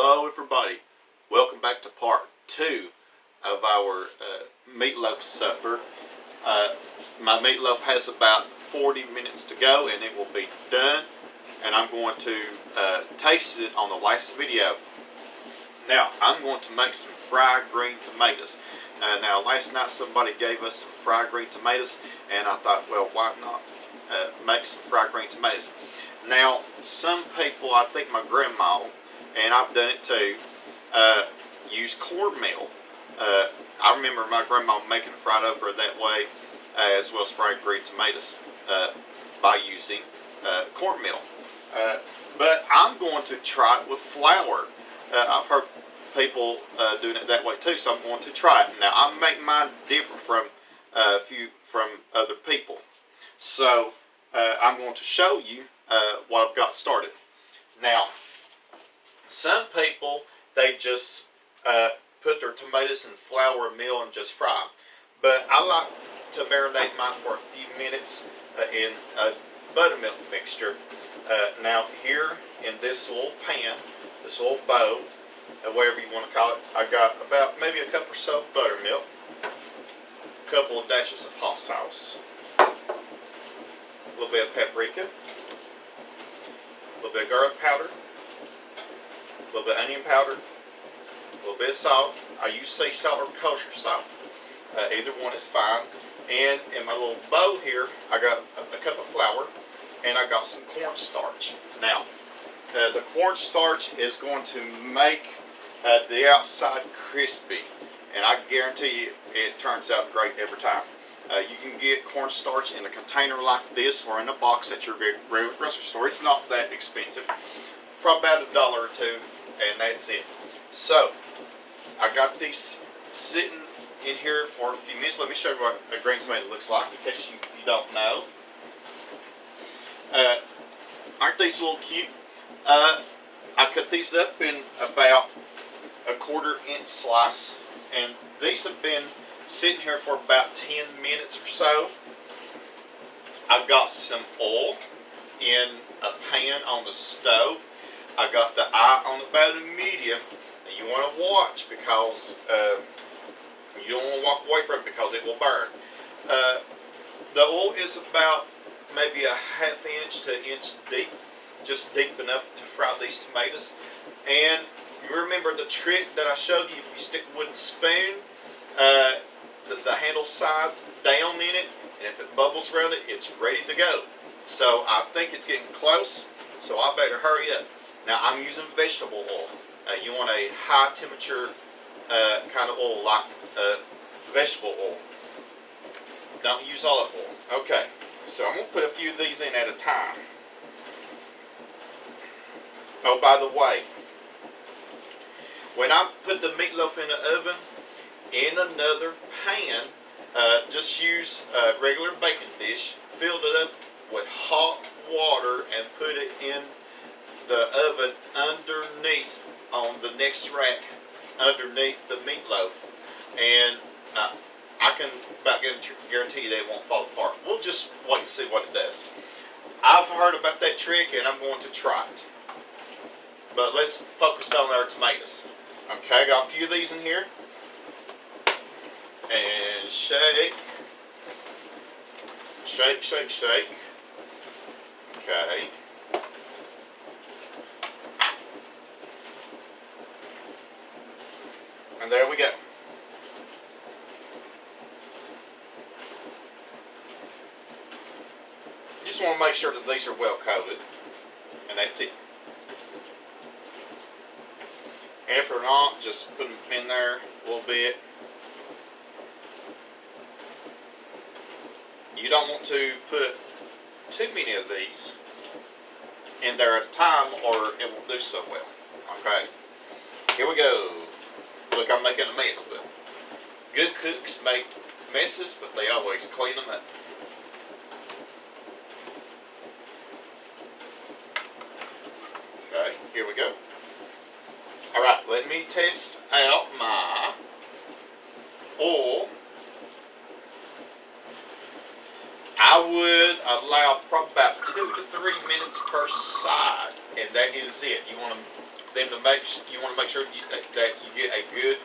Hello everybody, welcome back to part 2 of our meatloaf supper. My meatloaf has about 40 minutes to go and it will be done, and I'm going to taste it on the last video. Now I'm going to make some fried green tomatoes. Now last night somebody gave us some fried green tomatoes and I thought, well, why not make some fried green tomatoes. Now some people, I think my grandma, and I've done it too, use cornmeal. I remember my grandma making fried okra that way, as well as fried green tomatoes, by using cornmeal. But I'm going to try it with flour. I've heard people doing it that way too, so I'm going to try it. Now I make mine different from other people, so I'm going to show you what I've got started. Now, some people, they just put their tomatoes in flour and meal and just fry them. But I like to marinate mine for a few minutes in a buttermilk mixture. Now here in this little pan, this little bowl, whatever you want to call it, I got about maybe a cup or so of buttermilk, a couple of dashes of hot sauce, a little bit of paprika, a little bit of garlic powder, a little bit of onion powder, a little bit of salt. I use sea salt or kosher salt. Either one is fine. And in my little bowl here, I got a cup of flour and I got some cornstarch. Now, the cornstarch is going to make the outside crispy, and I guarantee you it turns out great every time. You can get cornstarch in a container like this or in a box at your regular grocery store. It's not that expensive. Probably about $1 or $2, and that's it. So I got these sitting in here for a few minutes. Let me show you what a green tomato looks like, in case you don't know. Aren't these a little cute? I cut these up in about a 1/4 inch slice, and these have been sitting here for about 10 minutes or so. I've got some oil in a pan on the stove. I got the eye on about a medium. And you want to watch, because you don't want to walk away from it because it will burn. The oil is about maybe a 1/2 inch to 1 inch deep, just deep enough to fry these tomatoes. And you remember the trick that I showed you? If you stick a wooden spoon, the handle side down in it, and if it bubbles around it, it's ready to go. So I think it's getting close, so I better hurry up. Now I'm using vegetable oil. You want a high temperature kind of oil, like vegetable oil. Don't use olive oil. Okay, so I'm going to put a few of these in at a time. Oh, by the way, when I put the meatloaf in the oven, in another pan, just use a regular baking dish, filled it up with hot water, and put it in the oven underneath, on the next rack underneath the meatloaf, and I can about guarantee you they won't fall apart. We'll just wait and see what it does. I've heard about that trick and I'm going to try it. But let's focus on our tomatoes. Okay, I got a few of these in here. And shake. Shake, shake, shake. Okay. And there we go. Just want to make sure that these are well coated, and that's it. And if they're not, just put them in there a little bit. You don't want to put too many of these in there at a time, or it won't do so well. Okay, here we go. Look, I'm making a mess, but good cooks make messes, but they always clean them up. Okay, here we go. Alright, let me test out my oil. I would allow probably about 2 to 3 minutes per side and that is it. You want to make sure that you get a good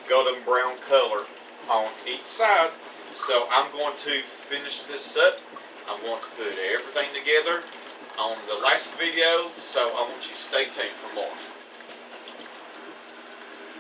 golden brown color on each side. So I'm going to finish this up. I'm going to put everything together on the last video, so I want you to stay tuned for more.